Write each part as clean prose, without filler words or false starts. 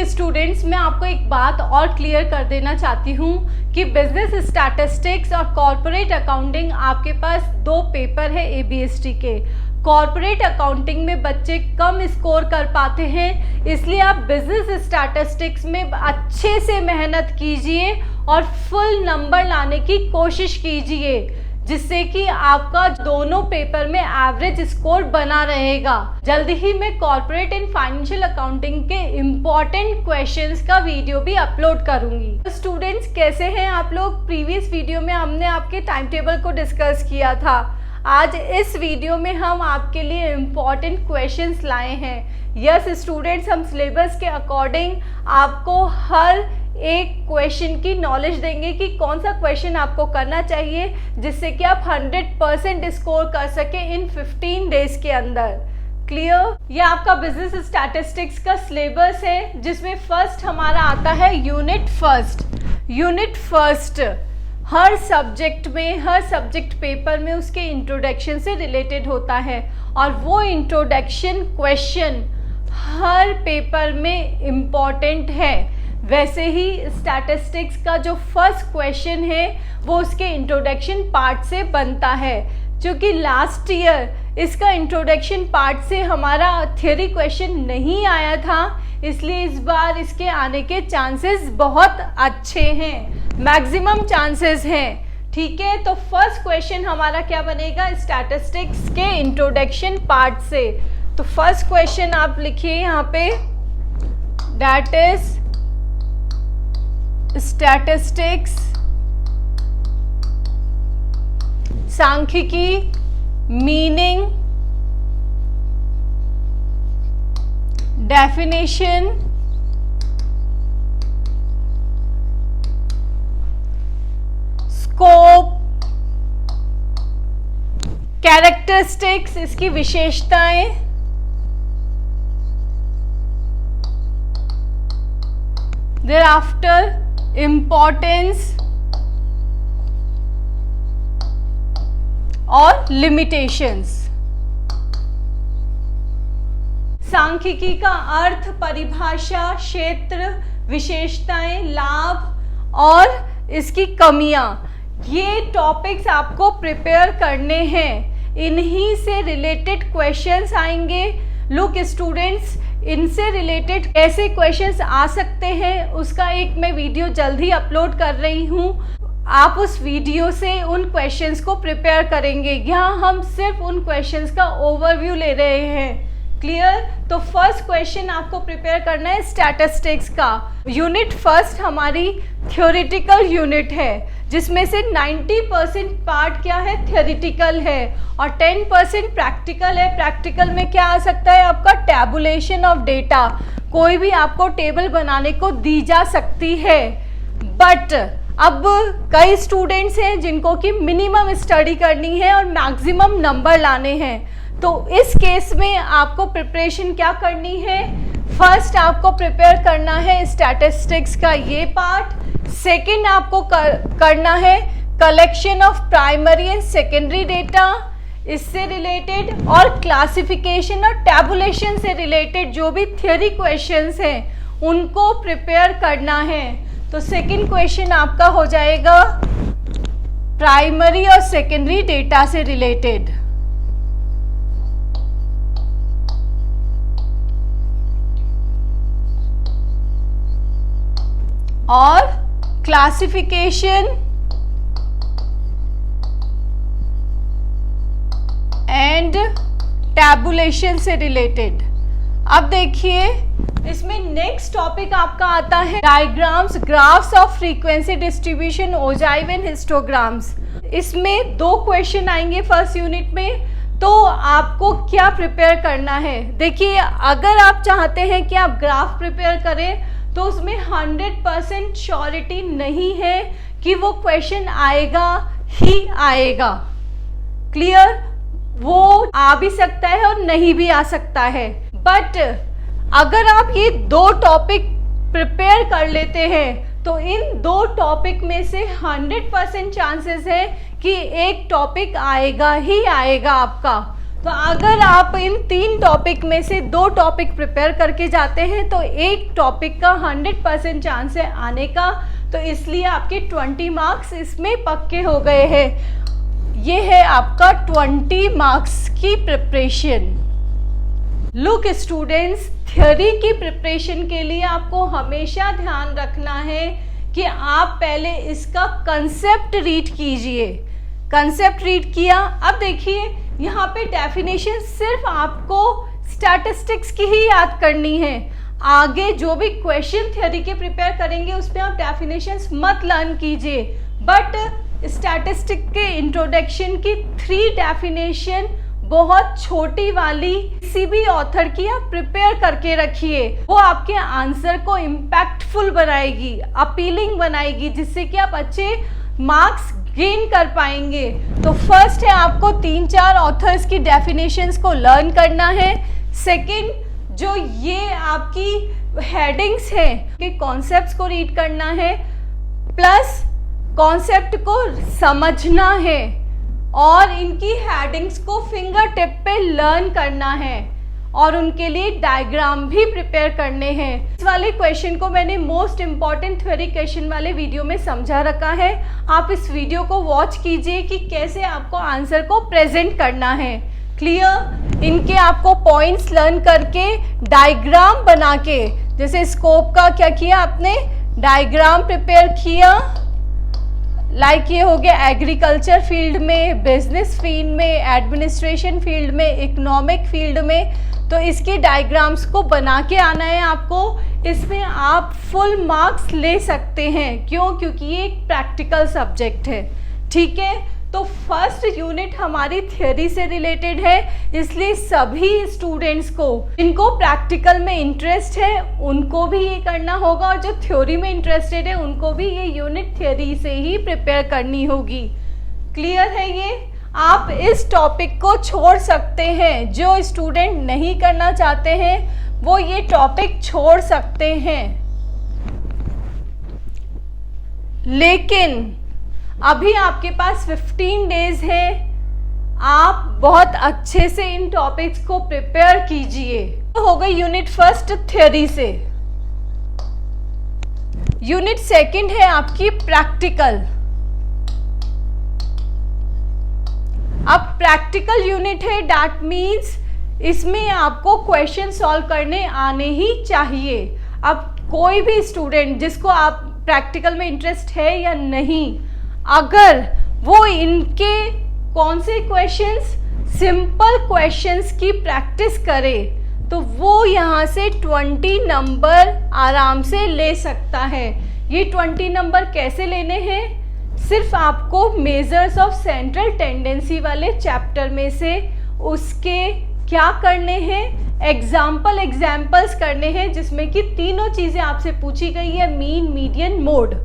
Students, मैं आपको एक बात और क्लियर कर देना चाहती हूँ कि बिजनेस स्टैटिस्टिक्स और कॉर्पोरेट अकाउंटिंग आपके पास दो पेपर है ABST के। कॉर्पोरेट अकाउंटिंग में बच्चे कम स्कोर कर पाते हैं, इसलिए आप बिजनेस स्टैटिस्टिक्स में अच्छे से मेहनत कीजिए और फुल नंबर लाने की कोशिश कीजिए, जिससे कि आपका दोनों पेपर में एवरेज स्कोर बना रहेगा। जल्दी ही मैं कॉर्पोरेट एंड फाइनेंशियल अकाउंटिंग के इम्पॉर्टेंट क्वेश्चंस का वीडियो भी अपलोड करूंगी। स्टूडेंट्स, कैसे हैं आप लोग? प्रीवियस वीडियो में हमने आपके टाइम टेबल को डिस्कस किया था। आज इस वीडियो में हम आपके लिए इम्पॉर्टेंट क्वेश्चंस लाए हैं। यस स्टूडेंट्स, हम सिलेबस के अकॉर्डिंग आपको हर एक क्वेश्चन की नॉलेज देंगे कि कौन सा क्वेश्चन आपको करना चाहिए, जिससे कि आप 100% स्कोर कर सके इन 15 डेज के अंदर। क्लियर? ये आपका बिजनेस स्टैटिस्टिक्स का सिलेबस है, जिसमें फर्स्ट हमारा आता है यूनिट फर्स्ट। हर सब्जेक्ट में, हर सब्जेक्ट पेपर में उसके इंट्रोडक्शन से रिलेटेड होता है, और वो इंट्रोडक्शन क्वेश्चन हर पेपर में इम्पॉर्टेंट है। वैसे ही स्टैटिस्टिक्स का जो फर्स्ट क्वेश्चन है वो उसके इंट्रोडक्शन पार्ट से बनता है। क्योंकि लास्ट ईयर इसका इंट्रोडक्शन पार्ट से हमारा थ्योरी क्वेश्चन नहीं आया था, इसलिए इस बार इसके आने के चांसेस बहुत अच्छे हैं, मैक्सिमम चांसेस हैं। ठीक है, तो फर्स्ट क्वेश्चन हमारा क्या बनेगा स्टैटिस्टिक्स के इंट्रोडक्शन पार्ट से। तो फर्स्ट क्वेश्चन आप लिखिए यहाँ पे, दैट इज स्टैटिस्टिक्स सांख्यिकी मीनिंग, डेफिनेशन, स्कोप, कैरेक्टरिस्टिक्स इसकी विशेषताएं, thereafter इम्पोर्टेंस और लिमिटेशंस। सांख्यिकी का अर्थ, परिभाषा, क्षेत्र, विशेषताएं, लाभ और इसकी कमियां, ये टॉपिक्स आपको प्रिपेयर करने हैं। इन्हीं से रिलेटेड क्वेश्चंस आएंगे। लुक स्टूडेंट्स, इनसे रिलेटेड कैसे क्वेश्चंस आ सकते हैं उसका एक मैं वीडियो जल्द ही अपलोड कर रही हूँ। आप उस वीडियो से उन क्वेश्चंस को प्रिपेयर करेंगे। यहाँ हम सिर्फ उन क्वेश्चंस का ओवरव्यू ले रहे हैं। क्लियर? तो फर्स्ट क्वेश्चन आपको प्रिपेयर करना है स्टैटिस्टिक्स का। यूनिट फर्स्ट हमारी थ्योरेटिकल यूनिट है, जिसमें से 90% पार्ट क्या है, थ्योरेटिकल है, और 10% प्रैक्टिकल है। प्रैक्टिकल में क्या आ सकता है आपका, टैबुलेशन ऑफ डेटा। कोई भी आपको टेबल बनाने को दी जा सकती है। बट अब कई स्टूडेंट्स हैं जिनको कि मिनिमम स्टडी करनी है और मैक्सिमम नंबर लाने हैं। तो इस केस में आपको प्रिपरेशन क्या करनी है, फर्स्ट आपको प्रिपेयर करना है स्टैटिस्टिक्स का ये पार्ट। सेकंड आपको करना है collection of primary and secondary data, इससे रिलेटेड, और क्लासिफिकेशन और टैबुलेशन से रिलेटेड जो भी थ्योरी क्वेश्चंस हैं उनको प्रिपेयर करना है। तो सेकंड क्वेश्चन आपका हो जाएगा प्राइमरी और सेकेंडरी डेटा से रिलेटेड, और क्लासिफिकेशन एंड टैबुलेशन से रिलेटेड। अब देखिए, इसमें नेक्स्ट टॉपिक आपका आता है diagrams, graphs of frequency distribution, ogive and histograms. इसमें दो क्वेश्चन आएंगे फर्स्ट यूनिट में। तो आपको क्या प्रिपेयर करना है, देखिए, अगर आप चाहते हैं कि आप ग्राफ प्रिपेयर करें तो उसमें 100% श्योरिटी नहीं है कि वो क्वेश्चन आएगा ही आएगा। क्लियर? वो आ भी सकता है और नहीं भी आ सकता है। बट अगर आप ये दो टॉपिक प्रिपेयर कर लेते हैं तो इन दो टॉपिक में से 100% चांसेस है कि एक टॉपिक आएगा ही आएगा आपका। तो अगर आप इन 3 टॉपिक में से 2 टॉपिक प्रिपेयर करके जाते हैं तो एक टॉपिक का 100% चांस है आने का, तो इसलिए आपके 20 मार्क्स इसमें पक्के हो गए हैं। ये है आपका 20 मार्क्स की प्रिपरेशन। लुक स्टूडेंट्स, थ्योरी की प्रिपरेशन के लिए आपको हमेशा ध्यान रखना है कि आप पहले इसका कंसेप्ट रीड कीजिए। कंसेप्ट रीड किया, अब देखिए यहाँ पे डेफिनेशन सिर्फ आपको स्टैटिस्टिक्स की ही याद करनी है। आगे जो भी क्वेश्चन थ्योरी के प्रिपेयर करेंगे उसमें आप डेफिनेशंस मत लर्न कीजिए, बट स्टैटिस्टिक के इंट्रोडक्शन की 3 डेफिनेशन बहुत छोटी वाली किसी भी ऑथर की आप प्रिपेयर करके रखिए। वो आपके आंसर को इम्पैक्टफुल बनाएगी, अपीलिंग बनाएगी, जिससे कि आप अच्छे मार्क्स गेन कर पाएंगे। तो फर्स्ट है आपको 3-4 ऑथर्स की डेफिनेशंस को लर्न करना है। सेकंड, जो ये आपकी हेडिंग्स हैं कि कॉन्सेप्ट्स को रीड करना है, प्लस कॉन्सेप्ट को समझना है और इनकी हेडिंग्स को फिंगर टिप पे लर्न करना है और उनके लिए डायग्राम भी प्रिपेयर करने हैं। इस वाले क्वेश्चन को मैंने मोस्ट इम्पॉर्टेंट थ्योरी क्वेश्चन वाले वीडियो में समझा रखा है। आप इस वीडियो को वॉच कीजिए कि कैसे आपको आंसर को प्रेजेंट करना है। क्लियर? इनके आपको पॉइंट्स लर्न करके डायग्राम बना के, जैसे स्कोप का क्या किया आपने, डायग्राम प्रिपेयर किया, लाइक ये हो गया एग्रीकल्चर फील्ड में, बिजनेस फील्ड में, एडमिनिस्ट्रेशन फील्ड में, इकोनॉमिक फील्ड में, तो इसके डायग्राम्स को बना के आना है आपको। इसमें आप फुल मार्क्स ले सकते हैं। क्यों? क्योंकि ये एक प्रैक्टिकल सब्जेक्ट है। ठीक है, तो फर्स्ट यूनिट हमारी थ्योरी से रिलेटेड है, इसलिए सभी स्टूडेंट्स को जिनको प्रैक्टिकल में इंटरेस्ट है उनको भी ये करना होगा, और जो थ्योरी में इंटरेस्टेड है उनको भी ये यूनिट थ्योरी से ही प्रिपेयर करनी होगी। क्लियर है ये? आप इस टॉपिक को छोड़ सकते हैं। जो स्टूडेंट नहीं करना चाहते हैं वो ये टॉपिक छोड़ सकते हैं, लेकिन अभी आपके पास 15 डेज है। आप बहुत अच्छे से इन टॉपिक्स को प्रिपेयर कीजिए। तो हो गई यूनिट फर्स्ट थ्योरी से। यूनिट सेकंड है आपकी प्रैक्टिकल। अब प्रैक्टिकल यूनिट है, दैट मीन्स इसमें आपको क्वेश्चन सॉल्व करने आने ही चाहिए। अब कोई भी स्टूडेंट जिसको आप प्रैक्टिकल में इंटरेस्ट है या नहीं, अगर वो इनके कौन से क्वेश्चंस, सिंपल क्वेश्चंस की प्रैक्टिस करे तो वो यहाँ से 20 नंबर आराम से ले सकता है। ये 20 नंबर कैसे लेने हैं? सिर्फ आपको मेजर्स ऑफ सेंट्रल टेंडेंसी वाले चैप्टर में से उसके क्या करने हैं, एग्जाम्पल्स करने हैं, जिसमें कि तीनों चीज़ें आपसे पूछी गई है, मीन, मीडियन, मोड,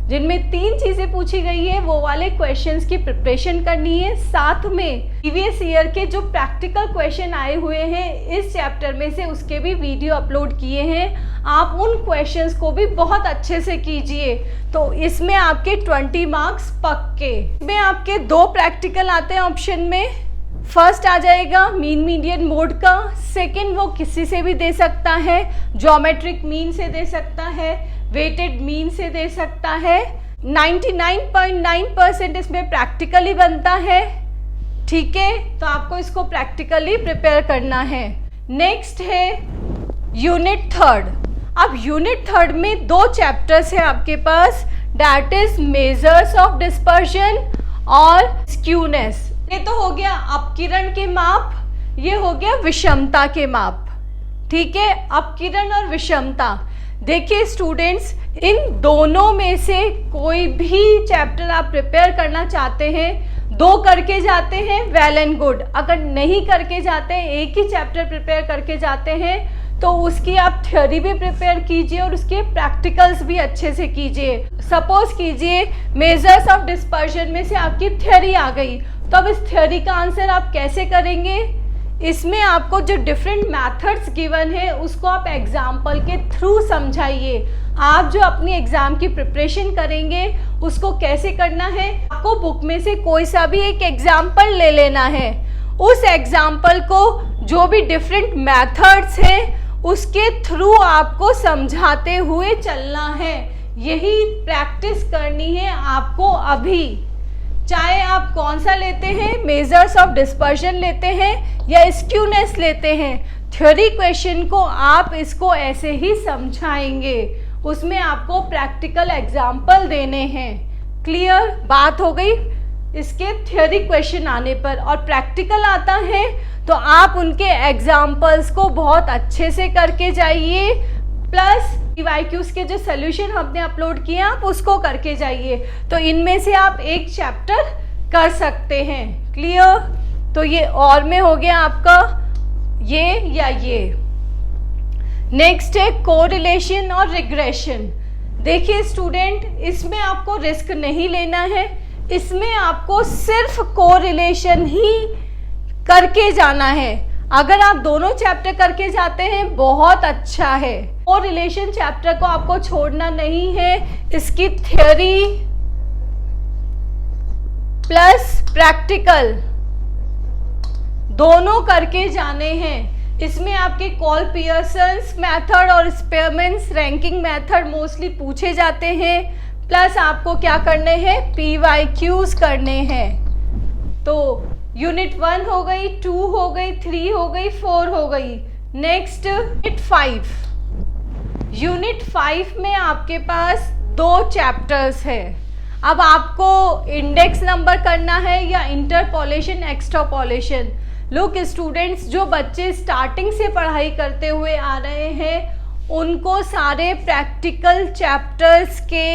जिनमें 3 चीज़ें पूछी गई है, वो वाले क्वेश्चंस की प्रिपरेशन करनी है। साथ में प्रीवियस ईयर के जो प्रैक्टिकल क्वेश्चन आए हुए हैं इस चैप्टर में से, उसके भी वीडियो अपलोड किए हैं। आप उन क्वेश्चंस को भी बहुत अच्छे से कीजिए, तो इसमें आपके 20 मार्क्स पक्के। इसमें आपके 2 प्रैक्टिकल आते हैं ऑप्शन में। फर्स्ट आ जाएगा मीन, मीडियन, मोड का। सेकेंड वो किसी से भी दे सकता है, ज्योमेट्रिक मीन से दे सकता है, वेटेड मीन से दे सकता है। 99.9% इसमें प्रैक्टिकली बनता है। ठीक है, तो आपको इसको प्रैक्टिकली प्रिपेयर करना है। नेक्स्ट है यूनिट थर्ड। अब यूनिट थर्ड में 2 चैप्टर्स है आपके पास, that is measures of dispersion और स्क्यूनेस। ये तो हो गया अपकिरण के माप, ये हो गया विषमता के माप। ठीक है, अपकिरण और विषमता। देखिए स्टूडेंट्स, इन दोनों में से कोई भी चैप्टर आप प्रिपेयर करना चाहते हैं, 2 करके जाते हैं वेल एंड गुड। अगर नहीं करके जाते हैं, एक ही चैप्टर प्रिपेयर करके जाते हैं, तो उसकी आप थ्योरी भी प्रिपेयर कीजिए और उसके प्रैक्टिकल्स भी अच्छे से कीजिए। सपोज कीजिए मेजर्स ऑफ डिस्पर्शन में से आपकी थ्योरी आ गई, तो अब इस थ्योरी का आंसर आप कैसे करेंगे? इसमें आपको जो डिफरेंट मेथड्स गिवन है उसको आप एग्जाम्पल के थ्रू समझाइए। आप जो अपनी एग्जाम की प्रिपरेशन करेंगे उसको कैसे करना है, आपको बुक में से कोई सा भी एक एग्जाम्पल ले लेना है, उस एग्जाम्पल को जो भी डिफरेंट मेथड्स हैं उसके थ्रू आपको समझाते हुए चलना है। यही प्रैक्टिस करनी है आपको अभी, चाहे आप कौन सा लेते हैं, मेजर्स ऑफ डिस्पर्शन लेते हैं या स्क्यूनेस लेते हैं। थ्योरी क्वेश्चन को आप इसको ऐसे ही समझाएंगे, उसमें आपको प्रैक्टिकल एग्जाम्पल देने हैं। क्लियर बात हो गई इसके थ्योरी क्वेश्चन आने पर। और प्रैक्टिकल आता है तो आप उनके एग्जाम्पल्स को बहुत अच्छे से करके जाइए, प्लस PYQs के जो सोल्यूशन हमने अपलोड किए आप उसको करके जाइए। तो इनमें से आप एक चैप्टर कर सकते हैं। क्लियर? तो ये और में हो गया आपका ये या ये। नेक्स्ट है कोरिलेशन और रिग्रेशन। देखिए स्टूडेंट, इसमें आपको रिस्क नहीं लेना है, इसमें आपको सिर्फ कोरिलेशन ही करके जाना है। अगर आप दोनों चैप्टर करके जाते हैं बहुत अच्छा है। कोरिलेशन चैप्टर को आपको छोड़ना नहीं है, इसकी थ्योरी प्लस प्रैक्टिकल दोनों करके जाने हैं। इसमें आपके कॉल पियर्सन्स मेथड और स्पेयरमैन्स रैंकिंग मेथड मोस्टली पूछे जाते हैं, प्लस आपको क्या करने हैं, PYQs करने हैं। तो यूनिट 1 हो गई, 2 हो गई, 3 हो गई, 4 हो गई। Next unit 5। यूनिट 5 में आपके पास 2 चैप्टर्स है। अब आपको इंडेक्स नंबर करना है या इंटरपोलेशन एक्सट्रापोलेशन। लोग स्टूडेंट्स जो बच्चे स्टार्टिंग से पढ़ाई करते हुए आ रहे हैं उनको सारे प्रैक्टिकल चैप्टर्स के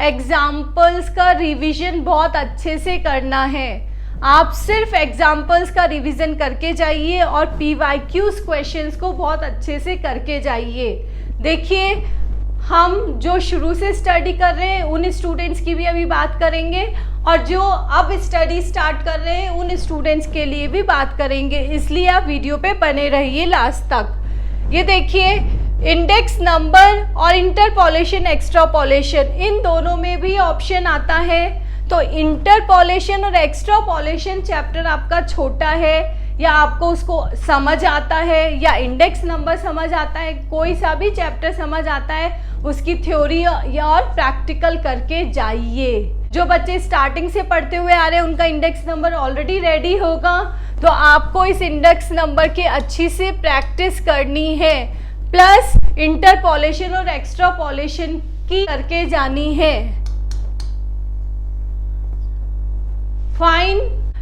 एग्जाम्पल्स का रिवीजन बहुत अच्छे से करना है। आप सिर्फ एग्जाम्पल्स का रिवीजन करके जाइए और PYQs क्वेश्चंस को बहुत अच्छे से करके जाइए। देखिए हम जो शुरू से स्टडी कर रहे हैं उन स्टूडेंट्स की भी अभी बात करेंगे और जो अब स्टडी स्टार्ट कर रहे हैं उन स्टूडेंट्स के लिए भी बात करेंगे, इसलिए आप वीडियो पे बने रहिए लास्ट तक। ये देखिए इंडेक्स नंबर और इंटरपोलेशन एक्सट्रापोलेशन, इन दोनों में भी ऑप्शन आता है। तो इंटरपोलेशन और एक्सट्रापोलेशन चैप्टर आपका छोटा है या आपको उसको समझ आता है या इंडेक्स नंबर समझ आता है, कोई सा भी चैप्टर समझ आता है, उसकी थ्योरी या और प्रैक्टिकल करके जाइए। जो बच्चे स्टार्टिंग से पढ़ते हुए आ रहे हैं उनका इंडेक्स नंबर ऑलरेडी रेडी होगा, तो आपको इस इंडेक्स नंबर की अच्छी से प्रैक्टिस करनी है, प्लस इंटरपोलेशन और एक्सट्रापोलेशन की करके जानी है। फाइन।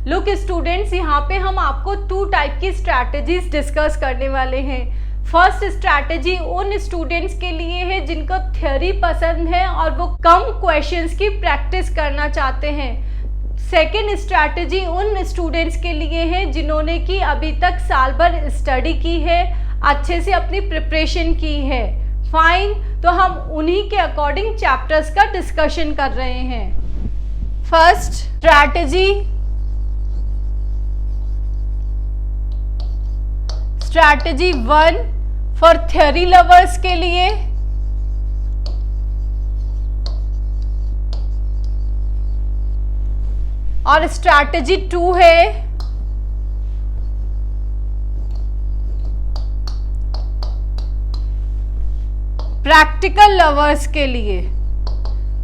लुक स्टूडेंट्स, यहाँ पे हम आपको 2 टाइप की स्ट्रैटेजीज डिस्कस करने वाले हैं। फर्स्ट स्ट्रैटेजी उन स्टूडेंट्स के लिए है जिनको थ्योरी पसंद है और वो कम क्वेश्चंस की प्रैक्टिस करना चाहते हैं। सेकेंड स्ट्रैटेजी उन स्टूडेंट्स के लिए है जिन्होंने कि अभी तक साल भर स्टडी की है, अच्छे से अपनी प्रिपरेशन की है। फाइन। तो हम उन्हीं के अकॉर्डिंग चैप्टर्स का डिस्कशन कर रहे हैं। First strategy 1 for theory lovers के लिए, और स्ट्रैटेजी 2 है प्रैक्टिकल लवर्स के लिए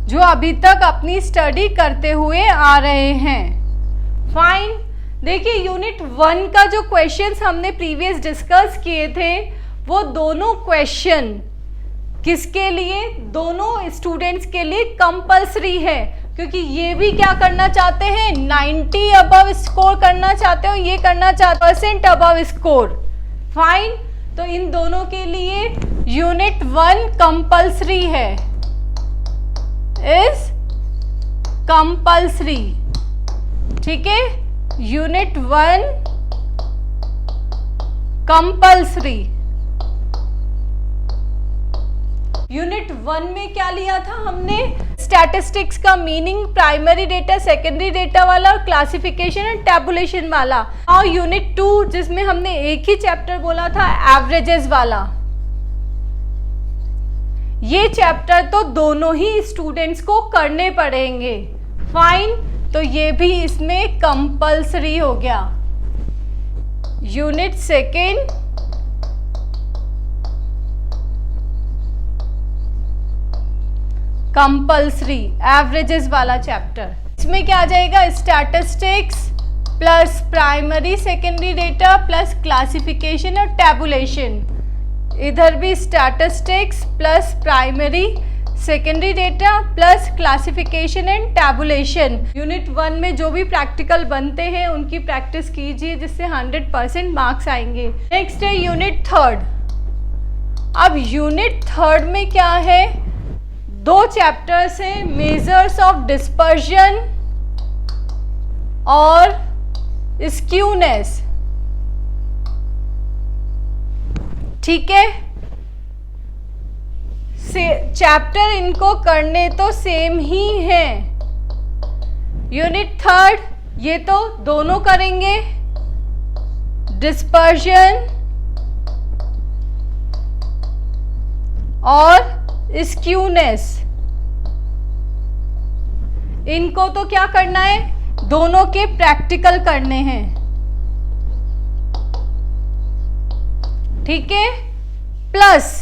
जो अभी तक अपनी स्टडी करते हुए आ रहे हैं। फाइन। देखिए यूनिट 1 का जो क्वेश्चंस हमने प्रीवियस डिस्कस किए थे वो दोनों क्वेश्चन किसके लिए, दोनों स्टूडेंट्स के लिए कंपलसरी है, क्योंकि ये भी क्या करना चाहते हैं, 90 अबव स्कोर करना चाहते हो, ये करना चाहते % अबव स्कोर। फाइन। तो इन दोनों के लिए यूनिट 1 कंपलसरी है, इज कंपलसरी। ठीक है, यूनिट 1 कंपलसरी। यूनिट 1 में क्या लिया था हमने, स्टैटिस्टिक्स का meaning, primary data, secondary data वाला और क्लासिफिकेशन एंड टैबुलेशन वाला। और यूनिट 2 जिसमें हमने एक ही चैप्टर बोला था, एवरेजेस वाला। ये चैप्टर तो दोनों ही स्टूडेंट्स को करने पड़ेंगे। फाइन। तो ये भी इसमें कंपलसरी हो गया। यूनिट सेकेंड कंपल्सरी एवरेजेस वाला चैप्टर। इसमें क्या आ जाएगा, statistics plus primary secondary data plus classification और टैबुलेशन। इधर भी statistics plus primary secondary data plus classification and tabulation. Unit 1 में जो भी प्रैक्टिकल बनते हैं उनकी प्रैक्टिस कीजिए, जिससे 100% मार्क्स आएंगे। नेक्स्ट है यूनिट 3। अब यूनिट 3 में क्या है, 2 चैप्टर्स हैं, मेजर्स ऑफ डिस्पर्जन और स्क्यूनेस। ठीक है, चैप्टर इनको करने तो सेम ही हैं। यूनिट 3 ये तो दोनों करेंगे, डिस्पर्जन और स्क्यूनेस। इनको तो क्या करना है, दोनों के प्रैक्टिकल करने हैं। ठीक है, प्लस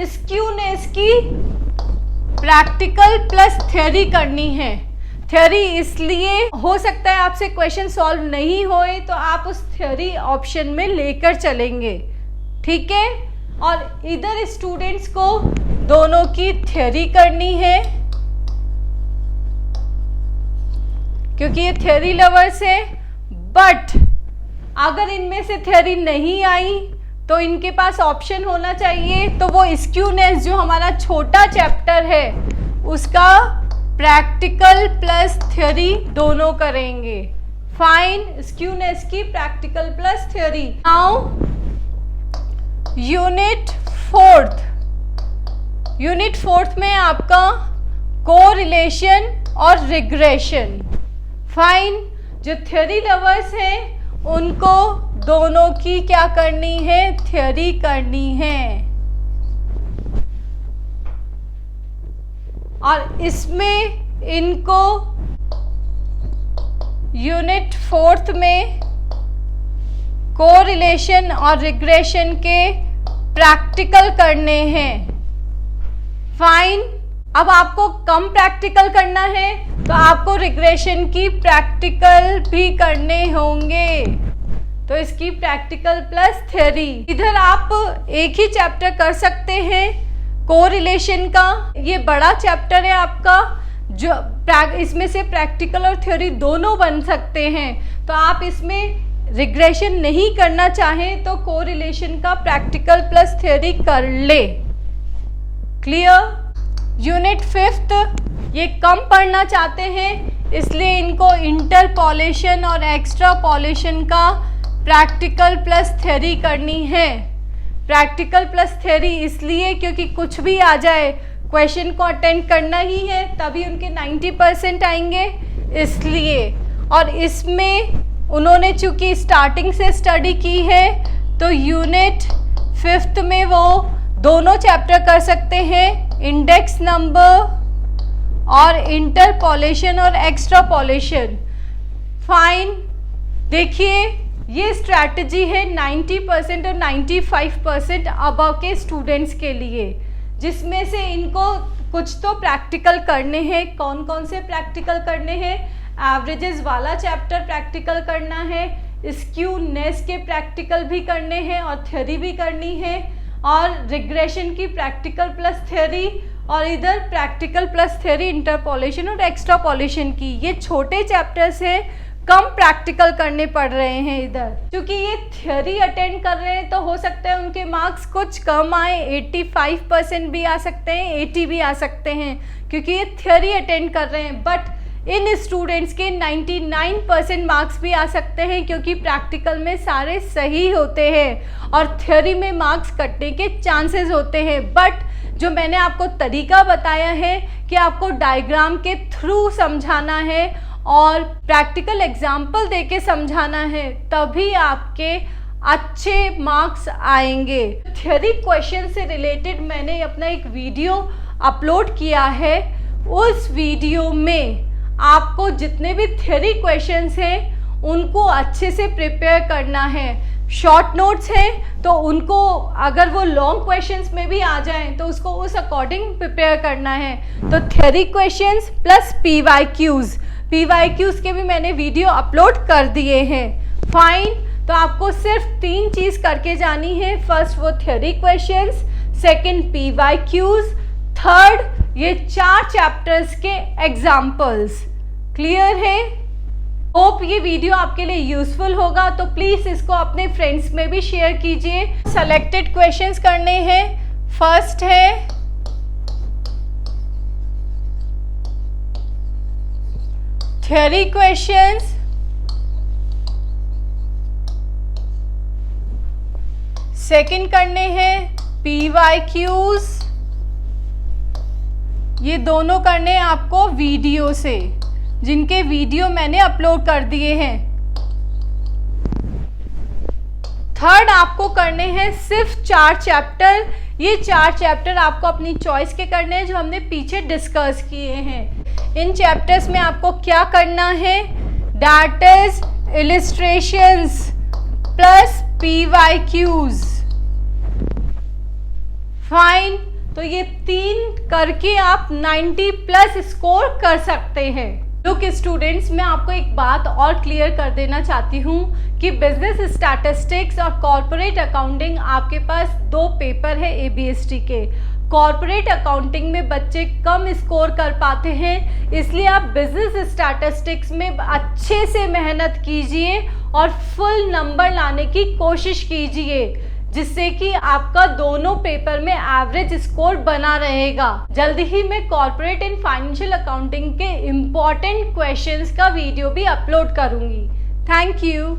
स्क्यूनेस की प्रैक्टिकल प्लस थ्योरी करनी है। थ्योरी इसलिए हो सकता है आपसे क्वेश्चन सॉल्व नहीं होए तो आप उस थ्योरी ऑप्शन में लेकर चलेंगे। ठीक है, और इधर स्टूडेंट्स को दोनों की थ्योरी करनी है, क्योंकि ये थ्योरी लवर्स है। बट अगर इनमें से थ्योरी नहीं आई तो इनके पास ऑप्शन होना चाहिए, तो वो स्क्यूनेस जो हमारा छोटा चैप्टर है उसका प्रैक्टिकल प्लस थ्योरी दोनों करेंगे। फाइन, स्क्यूनेस की practical plus theory. Now unit 4 में आपका कोरिलेशन और रिग्रेशन। फाइन, जो थ्योरी लवर्स हैं उनको दोनों की क्या करनी है, थ्योरी करनी है। और इसमें इनको यूनिट 4 में कोरिलेशन और रिग्रेशन के प्रैक्टिकल करने हैं। फाइन, अब आपको कम प्रैक्टिकल करना है तो आपको रिग्रेशन की प्रैक्टिकल भी करने होंगे, तो इसकी प्रैक्टिकल प्लस थ्योरी। इधर आप एक ही चैप्टर कर सकते हैं कोरिलेशन का, ये बड़ा चैप्टर है आपका, जो इसमें से प्रैक्टिकल और थ्योरी दोनों बन सकते हैं। तो आप इसमें रिग्रेशन नहीं करना चाहें तो कोरिलेशन का प्रैक्टिकल प्लस थ्योरी कर ले। क्लियर। यूनिट 5 ये कम पढ़ना चाहते हैं, इसलिए इनको इंटरपोलेशन और एक्स्ट्रापोलेशन का प्रैक्टिकल प्लस थ्योरी करनी है। प्रैक्टिकल प्लस थ्योरी इसलिए क्योंकि कुछ भी आ जाए क्वेश्चन को अटेंड करना ही है, तभी उनके 90% आएंगे इसलिए। और इसमें उन्होंने चूँकि स्टार्टिंग से स्टडी की है तो यूनिट 5 में वो दोनों चैप्टर कर सकते हैं, इंडेक्स नंबर और इंटरपोलेशन और एक्स्ट्रापोलेशन। फाइन, देखिए ये स्ट्रैटेजी है 90% और 95% अबव के स्टूडेंट्स के लिए, जिसमें से इनको कुछ तो प्रैक्टिकल करने हैं। कौन कौन से प्रैक्टिकल करने हैं, एवरेजेस वाला चैप्टर प्रैक्टिकल करना है, स्क्यूनेस के प्रैक्टिकल भी करने हैं और थ्योरी भी करनी है, और रिग्रेशन की प्रैक्टिकल प्लस थ्योरी, और इधर प्रैक्टिकल प्लस थ्योरी इंटरपोलेशन और एक्स्ट्रापोलेशन की। ये छोटे चैप्टर्स हैं, कम प्रैक्टिकल करने पड़ रहे हैं इधर। क्योंकि ये थ्योरी अटेंड कर रहे हैं तो हो सकता है उनके मार्क्स कुछ कम आए, 85% भी आ सकते हैं, 80 भी आ सकते हैं, क्योंकि ये थ्योरी अटेंड कर रहे हैं। बट इन स्टूडेंट्स के 99% मार्क्स भी आ सकते हैं, क्योंकि प्रैक्टिकल में सारे सही होते हैं और थ्योरी में मार्क्स कटने के चांसेस होते हैं। बट जो मैंने आपको तरीका बताया है कि आपको डायग्राम के थ्रू समझाना है और प्रैक्टिकल एग्जाम्पल देके समझाना है, तभी आपके अच्छे मार्क्स आएंगे। थ्योरी क्वेश्चन से रिलेटेड मैंने अपना एक वीडियो अपलोड किया है, उस वीडियो में आपको जितने भी थ्योरी क्वेश्चंस हैं उनको अच्छे से प्रिपेयर करना है। शॉर्ट नोट्स हैं तो उनको अगर वो लॉन्ग क्वेश्चंस में भी आ जाएं तो उसको उस अकॉर्डिंग प्रिपेयर करना है। तो थ्योरी क्वेश्चंस प्लस पीवाईक्यूज के भी मैंने वीडियो अपलोड कर दिए हैं। फाइन, तो आपको सिर्फ 3 चीज़ करके जानी है। फर्स्ट वो theory questions, second PYQs, third ये 4 चैप्टर्स के एग्जाम्पल्स। क्लियर है? होप ये वीडियो आपके लिए यूजफुल होगा, तो प्लीज़ इसको अपने फ्रेंड्स में भी शेयर कीजिए। सेलेक्टेड क्वेश्चंस करने हैं। फर्स्ट है थ्योरी क्वेश्चंस, सेकंड करने हैं पीवाईक्यूज, ये दोनों करने हैं आपको वीडियो से, जिनके वीडियो मैंने अपलोड कर दिए हैं। थर्ड आपको करने हैं सिर्फ 4 चैप्टर। ये 4 चैप्टर आपको अपनी चॉइस के करने हैं जो हमने पीछे डिस्कस किए हैं। इन चैप्टर्स में आपको क्या करना है, that is illustrations plus PYQs. Fine, तो ये 3 करके आप 90 प्लस स्कोर कर सकते हैं। लुक स्टूडेंट्स, मैं आपको एक बात और क्लियर कर देना चाहती हूँ कि बिजनेस स्टैटिस्टिक्स और कॉर्पोरेट अकाउंटिंग आपके पास 2 पेपर है ABST के। कॉर्पोरेट अकाउंटिंग में बच्चे कम स्कोर कर पाते हैं, इसलिए आप बिजनेस स्टैटिस्टिक्स में अच्छे से मेहनत कीजिए और फुल नंबर लाने की कोशिश कीजिए, जिससे कि आपका दोनों पेपर में एवरेज स्कोर बना रहेगा। जल्दी ही मैं कॉर्पोरेट एंड फाइनेंशियल अकाउंटिंग के इम्पॉर्टेंट क्वेश्चंस का वीडियो भी अपलोड करूंगी। Thank you.